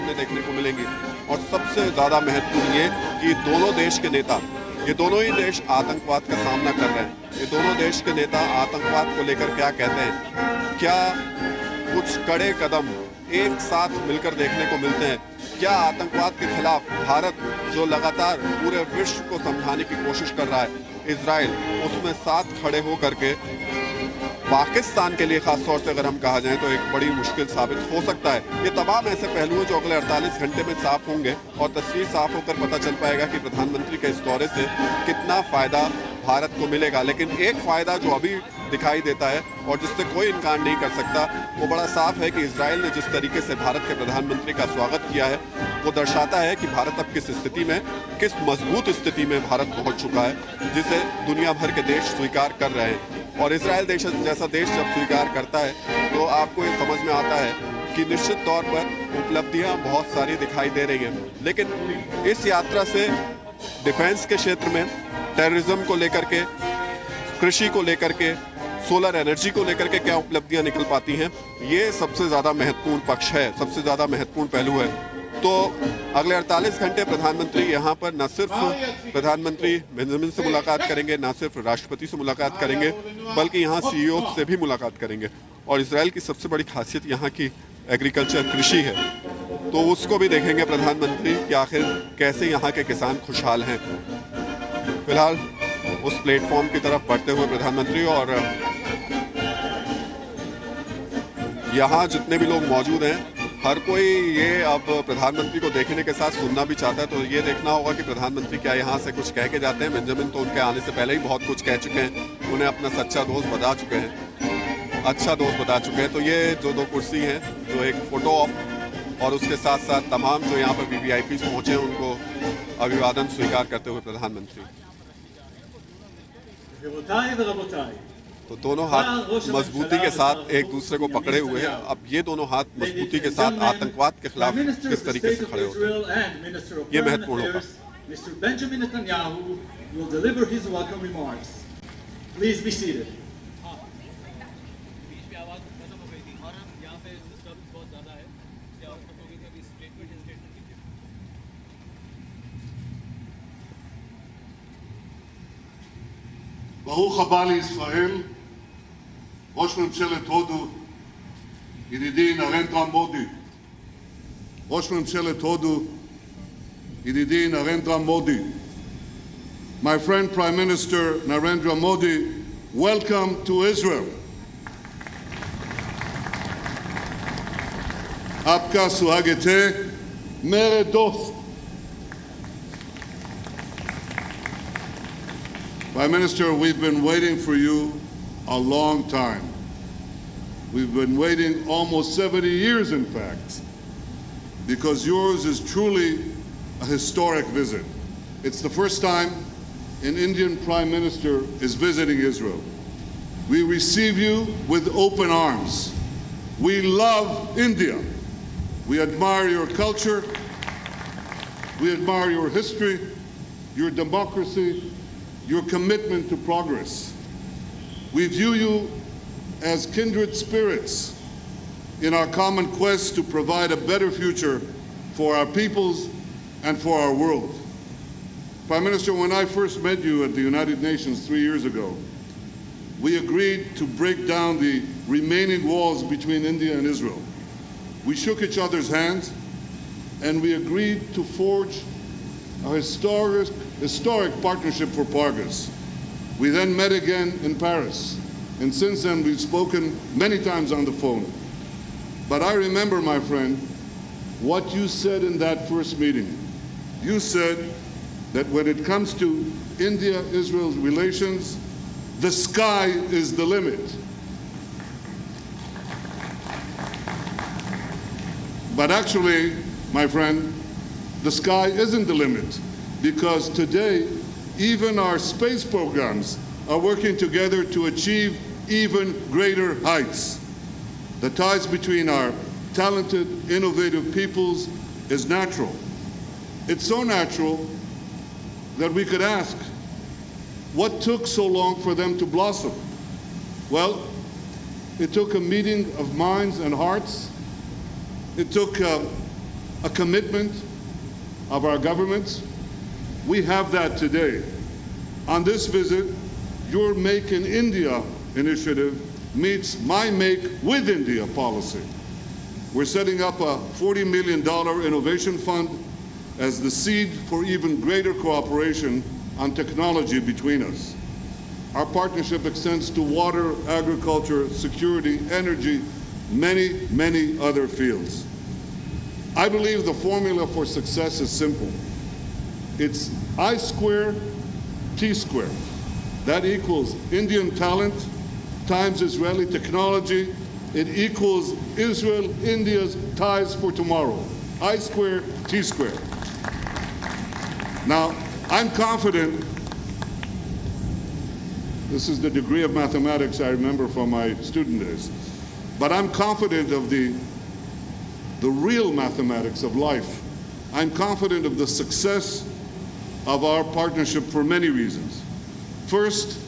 सामने देखने को मिलेंगी। और सबसे ज़्यादा महत्वपूर्ण ये कि दोनों देश के नेता, ये दोनों ही देश आतंकवाद का सामना कर रहे हैं। ये दोनों देश के नेता आतंकवाद को लेकर क्या कहते हैं, क्या कुछ कड़े कदम एक साथ मिलकर देखने को मिलते हैं? क्या आतंकवाद के खिलाफ भारत जो लगातार पूरे विश्व को समझाने की कोशिश कर रहा है, इजराइल उसमें साथ खड़े हो करके पाकिस्तान के लिए खासतौर से अगर हम कहा जाए तो एक बड़ी मुश्किल साबित हो सकता है। ये तमाम ऐसे पहलू हैं जो अगले 48 घंटे में साफ होंगे और तस्वीर साफ होकर पता चल पाएगा कि प्रधानमंत्री के इस दौरे से कितना फायदा भारत को मिलेगा। लेकिन एक फायदा जो अभी दिखाई देता है और जिससे कोई इनकार नहीं कर सकता, वो बड़ा साफ है कि इजराइल ने जिस तरीके से भारत के प्रधानमंत्री का स्वागत किया है, वो दर्शाता है कि भारत अब किस स्थिति में, किस मजबूत स्थिति में भारत पहुंच चुका है, जिसे दुनिया भर के देश स्वीकार कर रहे हैं। और इजराइल देश जैसा देश जब स्वीकार करता है तो आपको ये समझ में आता है कि निश्चित तौर पर उपलब्धियां बहुत सारी दिखाई दे रही हैं। लेकिन इस यात्रा से डिफेंस के क्षेत्र में, टेररिज्म को लेकर के, कृषि को लेकर के, सोलर एनर्जी को लेकर के क्या उपलब्धियां निकल पाती हैं, ये सबसे ज़्यादा महत्वपूर्ण पक्ष है, सबसे ज़्यादा महत्वपूर्ण पहलू है। तो अगले 48 घंटे प्रधानमंत्री यहाँ पर न सिर्फ प्रधानमंत्री बेंजामिन से मुलाकात करेंगे, न सिर्फ राष्ट्रपति से मुलाकात करेंगे, बल्कि यहाँ सीईओ से भी मुलाकात करेंगे। और इजराइल की सबसे बड़ी खासियत यहाँ की एग्रीकल्चर, कृषि है, तो उसको भी देखेंगे प्रधानमंत्री कि आखिर कैसे यहाँ के किसान खुशहाल हैं। फिलहाल उस प्लेटफॉर्म की तरफ बढ़ते हुए प्रधानमंत्री, और यहाँ जितने भी लोग मौजूद हैं, हर कोई ये अब प्रधानमंत्री को देखने के साथ सुनना भी चाहता है। तो ये देखना होगा कि प्रधानमंत्री क्या यहाँ से कुछ कह के जाते हैं। बेंजामिन तो उनके आने से पहले ही बहुत कुछ कह चुके हैं, उन्हें अपना सच्चा दोस्त बता चुके हैं, अच्छा दोस्त बता चुके हैं। तो ये जो दो कुर्सी हैं, जो एक फोटो ऑप और उसके साथ साथ तमाम जो यहाँ पर वीवीआईपी पहुँचे हैं, उनको अभिवादन स्वीकार करते हुए प्रधानमंत्री। तो दोनों हाथ मजबूती के साथ एक दूसरे को पकड़े हुए हैं। अब ये दोनों हाथ मजबूती के साथ आतंकवाद के खिलाफ किस तरीके से खड़े होते हैं, ये महत्वपूर्ण होगा। Mr. Benjamin Netanyahu will deliver his welcome remarks. Please be seated. ברוך הבא לישראל, ראש ממשלת הודו, ידידי נרנדרה מודי. ראש ממשלת הודו, ידידי נרנדרה מודי. My friend Prime Minister Narendra Modi, welcome to Israel. आपका स्वागत है, मेरे दोस्त. Prime Minister, we've been waiting for you a long time. We've been waiting almost 70 years, in fact, because yours is truly a historic visit. It's the first time an Indian Prime Minister is visiting Israel. We receive you with open arms. We love India. We admire your culture. We admire your history, your democracy, your commitment to progress. We view you as kindred spirits in our common quest to provide a better future for our peoples and for our world. Prime Minister, when I first met you at the United Nations 3 years ago, we agreed to break down the remaining walls between India and Israel. We shook each other's hands and we agreed to forge a historic partnership for progress. We then met again in Paris, and since then we've spoken many times on the phone. But I remember, my friend, what you said in that first meeting. You said that when it comes to India-Israel's relations, the sky is the limit. But actually, my friend, the sky isn't the limit, because today, even our space programs are working together to achieve even greater heights. The ties between our talented, innovative peoples is natural. It's so natural that we could ask, what took so long for them to blossom? Well, it took a meeting of minds and hearts. It took a a commitment of our governments? We have that today. On this visit, your Make in India initiative meets my Make with India policy. We're setting up a $40 million innovation fund as the seed for even greater cooperation on technology between us. Our partnership extends to water, agriculture, security, energy, many, many other fields. I believe the formula for success is simple. It's I squared, T squared. That equals Indian talent times Israeli technology. It equals Israel, India's ties for tomorrow. I squared, T squared. Now, I'm confident, this is the degree of mathematics I remember from my student days, but I'm confident of the real mathematics of life. I'm confident of the success of our partnership for many reasons. First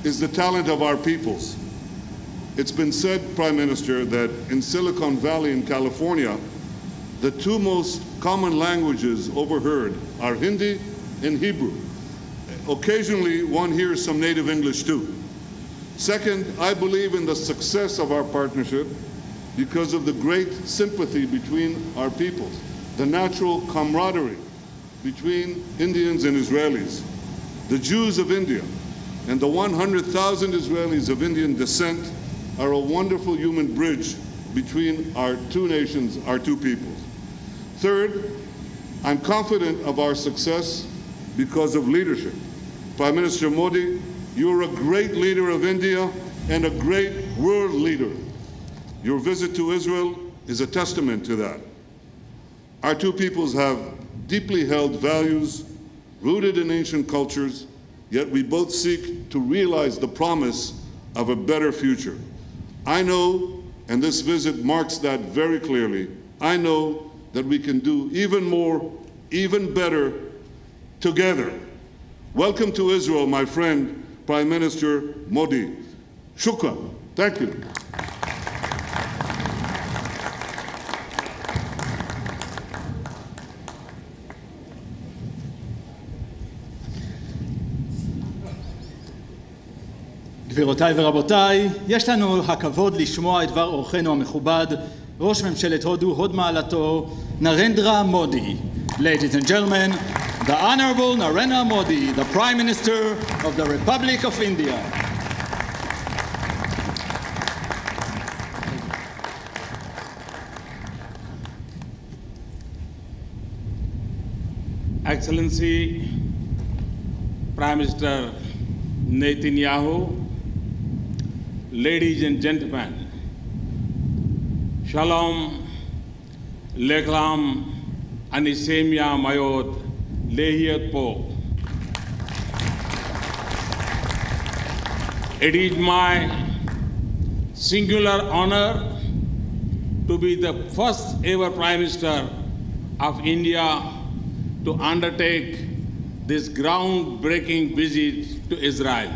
is the talent of our peoples. It's been said, Prime Minister, that in Silicon Valley in California, the two most common languages overheard are Hindi and Hebrew. Occasionally, one hears some native English too. Second, I believe in the success of our partnership because of the great sympathy between our peoples, the natural camaraderie between Indians and Israelis. The Jews of India and the 100,000 Israelis of Indian descent are a wonderful human bridge between our two nations, our two peoples. Third, I'm confident of our success because of leadership. Prime Minister Modi, you're a great leader of India and a great world leader. Your visit to Israel is a testament to that. Our two peoples have deeply held values rooted in ancient cultures, yet we both seek to realize the promise of a better future. I know, and this visit marks that very clearly, I know that we can do even more, even better together. Welcome to Israel, my friend, Prime Minister Modi. Shukran. Thank you. גבירותיי ורבותיי, יש לנו הכבוד לשמוע את דבר אורחנו המכובד, ראש ממשלת הודו, הוד מעלתו, נרנדרה מודי. Ladies and gentlemen, the Honorable Narendra Modi, the Prime Minister of the Republic of India. Excellency Prime Minister Netanyahu, ladies and gentlemen, Shalom, Leklam, Anisemia Mayot, Lehiat Po. It is my singular honor to be the first ever Prime Minister of India to undertake this groundbreaking visit to Israel.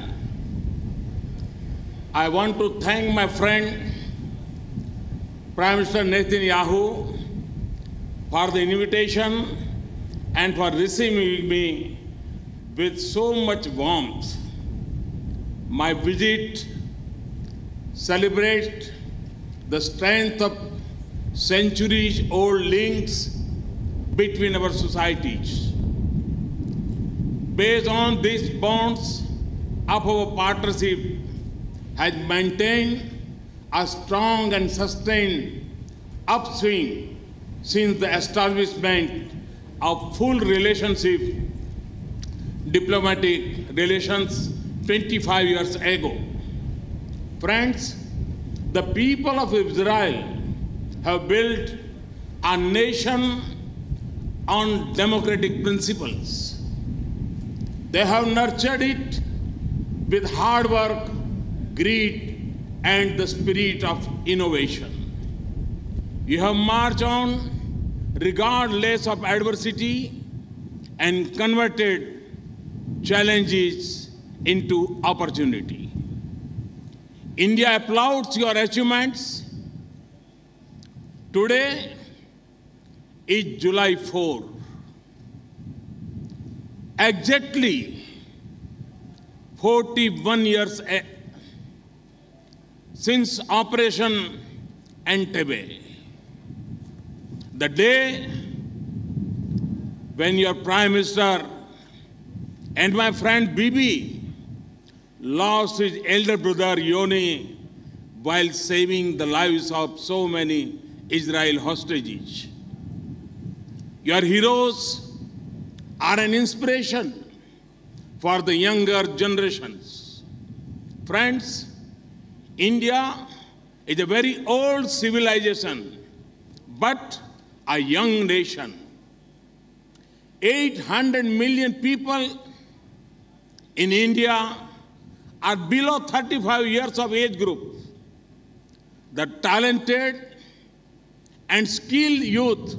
I want to thank my friend, Prime Minister Netanyahu, for the invitation and for receiving me with so much warmth. My visit celebrates the strength of centuries-old links between our societies. Based on these bonds of our partnership has maintained a strong and sustained upswing since the establishment of full relationship, diplomatic relations 25 years ago. Friends, the people of Israel have built a nation on democratic principles. They have nurtured it with hard work, greed, and the spirit of innovation. You have marched on regardless of adversity and converted challenges into opportunity. India applauds your achievements. Today, is July 4. Exactly 41 years since Operation Entebbe. The day when your Prime Minister and my friend Bibi lost his elder brother Yoni while saving the lives of so many Israel hostages. Your heroes are an inspiration for the younger generations. Friends, India is a very old civilization, but a young nation. 800 million people in India are below 35 years of age group. The talented and skilled youth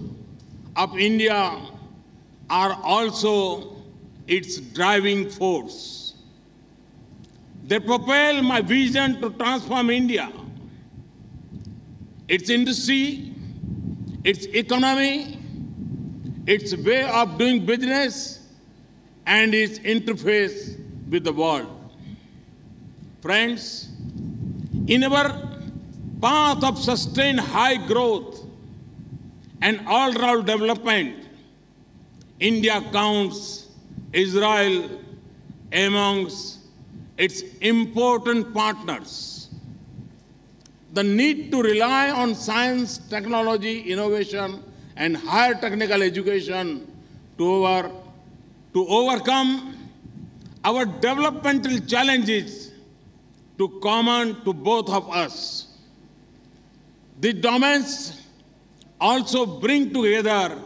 of India are also its driving force. They propel my vision to transform India, its industry, its economy, its way of doing business, and its interface with the world. Friends, in our path of sustained high growth and all-round development, India counts Israel amongst its important partners. The need to rely on science, technology, innovation, and higher technical education to overcome our developmental challenges to common to both of us. The domains also bring together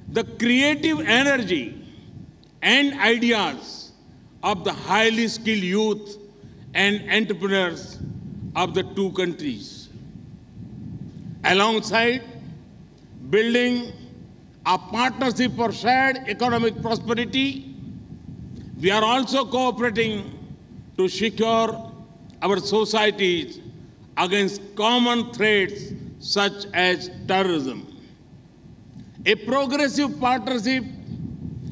the creative energy and ideas of the highly skilled youth and entrepreneurs of the two countries. Alongside building a partnership for shared economic prosperity, we are also cooperating to secure our societies against common threats such as terrorism. A progressive partnership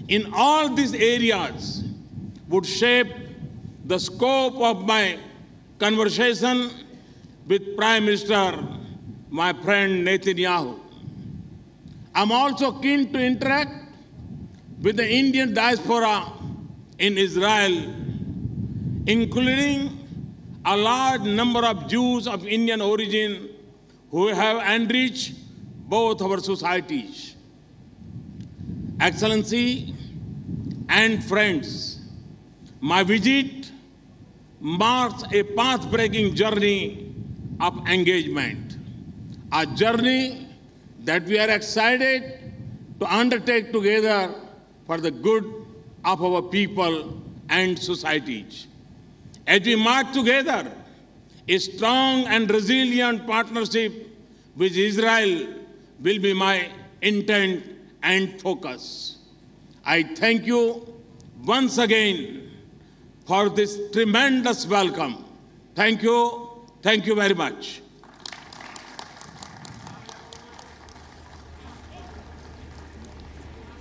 in all these areas would shape the scope of my conversation with Prime Minister, my friend Netanyahu. I'm also keen to interact with the Indian diaspora in Israel, including a large number of Jews of Indian origin who have enriched both our societies. Excellency and friends, my visit marks a path-breaking journey of engagement, a journey that we are excited to undertake together for the good of our people and societies. As we march together, a strong and resilient partnership with Israel will be my intent and focus. I thank you once again for this tremendous welcome. Thank you very much.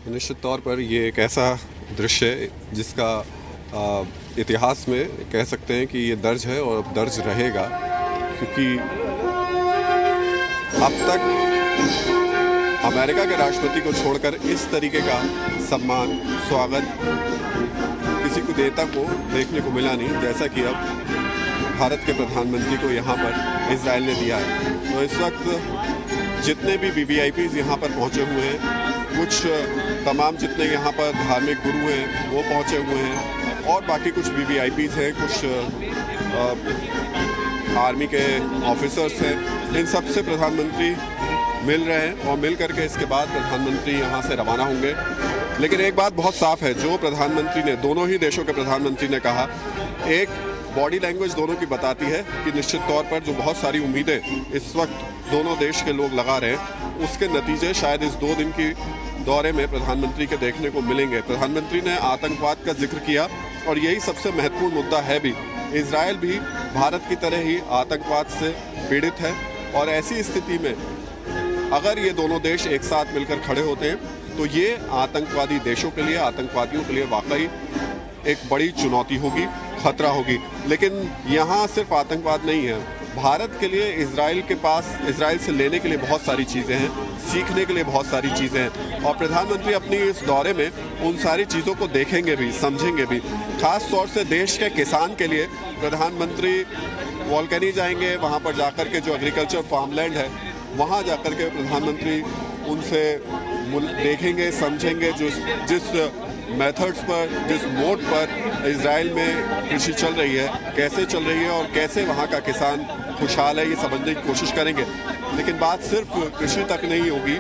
निश्चित तौर पर ये एक ऐसा दृश्य है जिसका इतिहास में कह सकते हैं कि ये दर्ज है और अब दर्ज रहेगा, क्योंकि अब तक अमेरिका के राष्ट्रपति को छोड़कर इस तरीके का सम्मान, स्वागत किसी को नेता को देखने को मिला नहीं, जैसा कि अब भारत के प्रधानमंत्री को यहाँ पर इजराइल ने दिया है। तो इस वक्त जितने भी VVIPs यहाँ पर पहुँचे हुए हैं, कुछ तमाम जितने यहाँ पर धार्मिक गुरु हैं वो पहुँचे हुए हैं, और बाकी कुछ VVIPs हैं, कुछ आर्मी के ऑफिसर्स हैं, इन सब से प्रधानमंत्री मिल रहे हैं और मिल करके इसके बाद प्रधानमंत्री यहाँ से रवाना होंगे। लेकिन एक बात बहुत साफ है, जो प्रधानमंत्री ने, दोनों ही देशों के प्रधानमंत्री ने कहा, एक बॉडी लैंग्वेज दोनों की बताती है कि निश्चित तौर पर जो बहुत सारी उम्मीदें इस वक्त दोनों देश के लोग लगा रहे हैं, उसके नतीजे शायद इस 2 दिन की दौरे में प्रधानमंत्री के देखने को मिलेंगे। प्रधानमंत्री ने आतंकवाद का जिक्र किया और यही सबसे महत्वपूर्ण मुद्दा है भी। इजराइल भी भारत की तरह ही आतंकवाद से पीड़ित है और ऐसी स्थिति में अगर ये दोनों देश एक साथ मिलकर खड़े होते हैं तो ये आतंकवादी देशों के लिए, आतंकवादियों के लिए वाकई एक बड़ी चुनौती होगी, खतरा होगी। लेकिन यहाँ सिर्फ आतंकवाद नहीं है, भारत के लिए इजराइल के पास, इजराइल से लेने के लिए बहुत सारी चीज़ें हैं, सीखने के लिए बहुत सारी चीज़ें हैं, और प्रधानमंत्री अपनी इस दौरे में उन सारी चीज़ों को देखेंगे भी, समझेंगे भी। खास तौर से देश के किसान के लिए प्रधानमंत्री वॉल्केनी जाएंगे, वहाँ पर जाकर के जो एग्रीकल्चर फार्मलैंड है वहाँ जाकर के प्रधानमंत्री उनसे देखेंगे, समझेंगे जिस मेथड्स पर, जिस मोड पर इजराइल में कृषि चल रही है, कैसे चल रही है और कैसे वहाँ का किसान खुशहाल है, ये समझने की कोशिश करेंगे। लेकिन बात सिर्फ कृषि तक नहीं होगी,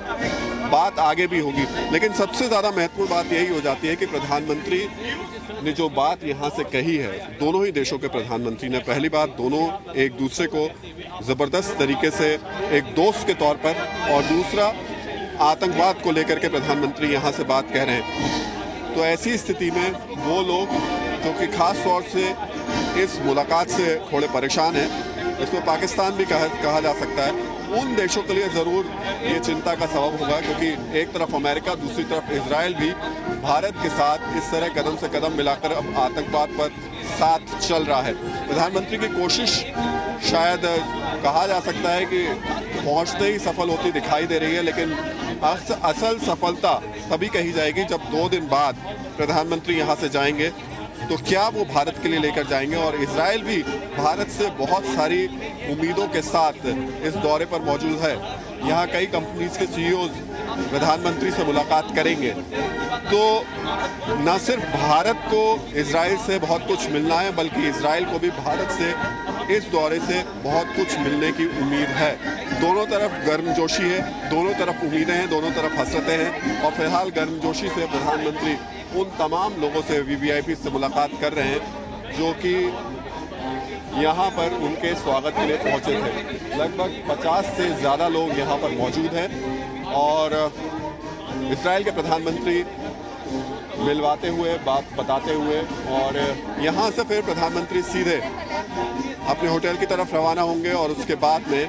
बात आगे भी होगी। लेकिन सबसे ज़्यादा महत्वपूर्ण बात यही हो जाती है कि प्रधानमंत्री ने जो बात यहाँ से कही है, दोनों ही देशों के प्रधानमंत्री ने, पहली बात दोनों एक दूसरे को ज़बरदस्त तरीके से एक दोस्त के तौर पर, और दूसरा आतंकवाद को लेकर के प्रधानमंत्री यहाँ से बात कह रहे हैं। तो ऐसी स्थिति में वो लोग जो कि खास तौर से इस मुलाकात से थोड़े परेशान हैं, इसमें पाकिस्तान भी कहा जा सकता है, उन देशों के लिए ज़रूर ये चिंता का सबब होगा, क्योंकि एक तरफ अमेरिका, दूसरी तरफ इजराइल भी भारत के साथ इस तरह कदम से कदम मिलाकर अब आतंकवाद पर साथ चल रहा है। प्रधानमंत्री की कोशिश शायद कहा जा सकता है कि पहुंचते ही सफल होती दिखाई दे रही है, लेकिन असल सफलता तभी कही जाएगी जब 2 दिन बाद प्रधानमंत्री यहाँ से जाएंगे तो क्या वो भारत के लिए लेकर जाएंगे। और इजराइल भी भारत से बहुत सारी उम्मीदों के साथ इस दौरे पर मौजूद है। यहाँ कई कंपनीज के सीईओज प्रधानमंत्री से मुलाकात करेंगे। तो न सिर्फ भारत को इजराइल से बहुत कुछ मिलना है, बल्कि इजराइल को भी भारत से इस दौरे से बहुत कुछ मिलने की उम्मीद है। दोनों तरफ गर्मजोशी है, दोनों तरफ उम्मीदें हैं, दोनों तरफ हसरतें हैं। और फिलहाल गर्मजोशी से प्रधानमंत्री उन तमाम लोगों से, वीवीआईपी से मुलाकात कर रहे हैं जो कि यहाँ पर उनके स्वागत के लिए पहुँचे थे। लगभग 50 से ज़्यादा लोग यहाँ पर मौजूद हैं और इजराइल के प्रधानमंत्री मिलवाते हुए, बात बताते हुए, और यहाँ से फिर प्रधानमंत्री सीधे अपने होटल की तरफ रवाना होंगे। और उसके बाद में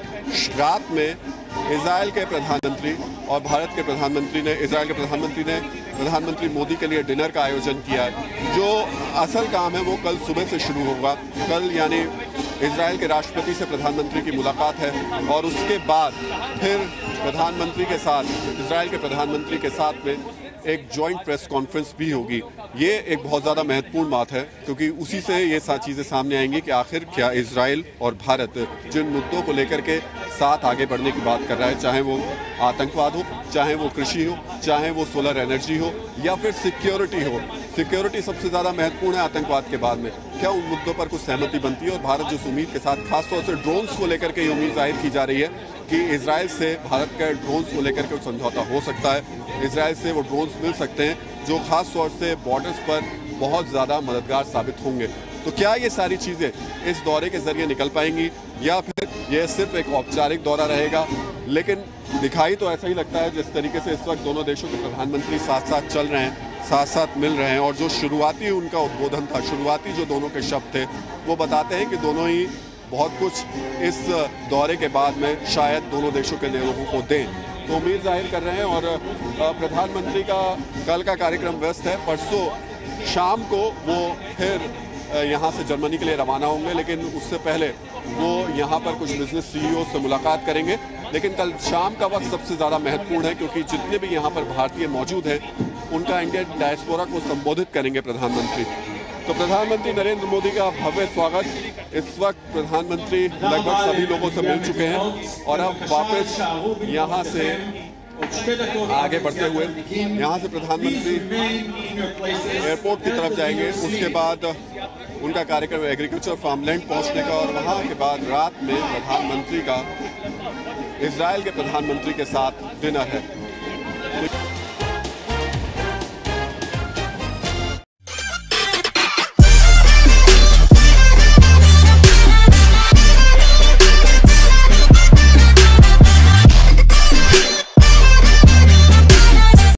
रात में इजराइल के प्रधानमंत्री और भारत के प्रधानमंत्री ने, इजराइल के प्रधानमंत्री ने प्रधानमंत्री मोदी के लिए डिनर का आयोजन किया है। जो असल काम है वो कल सुबह से शुरू होगा। कल यानी इजराइल के राष्ट्रपति से प्रधानमंत्री की मुलाकात है और उसके बाद फिर प्रधानमंत्री के साथ, इजराइल के प्रधानमंत्री के साथ में एक जॉइंट प्रेस कॉन्फ्रेंस भी होगी। ये एक बहुत ज़्यादा महत्वपूर्ण बात है, क्योंकि उसी से ये चीज़ें सामने आएंगी कि आखिर क्या इजराइल और भारत जिन मुद्दों को लेकर के साथ आगे बढ़ने की बात कर रहा है, चाहे वो आतंकवाद हो, चाहे वो कृषि हो, चाहे वो सोलर एनर्जी हो, या फिर सिक्योरिटी हो। सिक्योरिटी सबसे ज़्यादा महत्वपूर्ण है आतंकवाद के बाद में। क्या उन मुद्दों पर कुछ सहमति बनती है? और भारत जिस उम्मीद के साथ, खासतौर से ड्रोन्स को लेकर के ये उम्मीद जाहिर की जा रही है कि इजराइल से भारत के ड्रोन्स को लेकर के समझौता हो सकता है, इजराइल से वो ड्रोन्स मिल सकते हैं जो खास तौर से बॉर्डर्स पर बहुत ज़्यादा मददगार साबित होंगे। तो क्या ये सारी चीज़ें इस दौरे के ज़रिए निकल पाएंगी या फिर ये सिर्फ एक औपचारिक दौरा रहेगा? लेकिन दिखाई तो ऐसा ही लगता है जिस तरीके से इस वक्त दोनों देशों के प्रधानमंत्री साथ साथ चल रहे हैं, साथ साथ मिल रहे हैं, और जो शुरुआती उनका उद्बोधन था, शुरुआती जो दोनों के शब्द थे, वो बताते हैं कि दोनों ही बहुत कुछ इस दौरे के बाद में शायद दोनों देशों के लोगों को दें। तो उम्मीद जाहिर कर रहे हैं। और प्रधानमंत्री का कल का कार्यक्रम व्यस्त है, परसों शाम को वो फिर यहाँ से जर्मनी के लिए रवाना होंगे, लेकिन उससे पहले वो यहाँ पर कुछ बिजनेस सीईओ से मुलाकात करेंगे। लेकिन कल शाम का वक्त सबसे ज़्यादा महत्वपूर्ण है, क्योंकि जितने भी यहाँ पर भारतीय मौजूद हैं उनका इंडियन डायस्पोरा को संबोधित करेंगे प्रधानमंत्री। तो प्रधानमंत्री नरेंद्र मोदी का भव्य स्वागत। इस वक्त प्रधानमंत्री लगभग सभी लोगों से मिल चुके हैं और अब वापस यहाँ से आगे बढ़ते हुए यहाँ से प्रधानमंत्री एयरपोर्ट की तरफ जाएंगे। उसके बाद उनका कार्यक्रम एग्रीकल्चर फार्मलैंड पहुँचने का, और वहाँ के बाद रात में प्रधानमंत्री का इजराइल के प्रधानमंत्री के साथ डिनर है।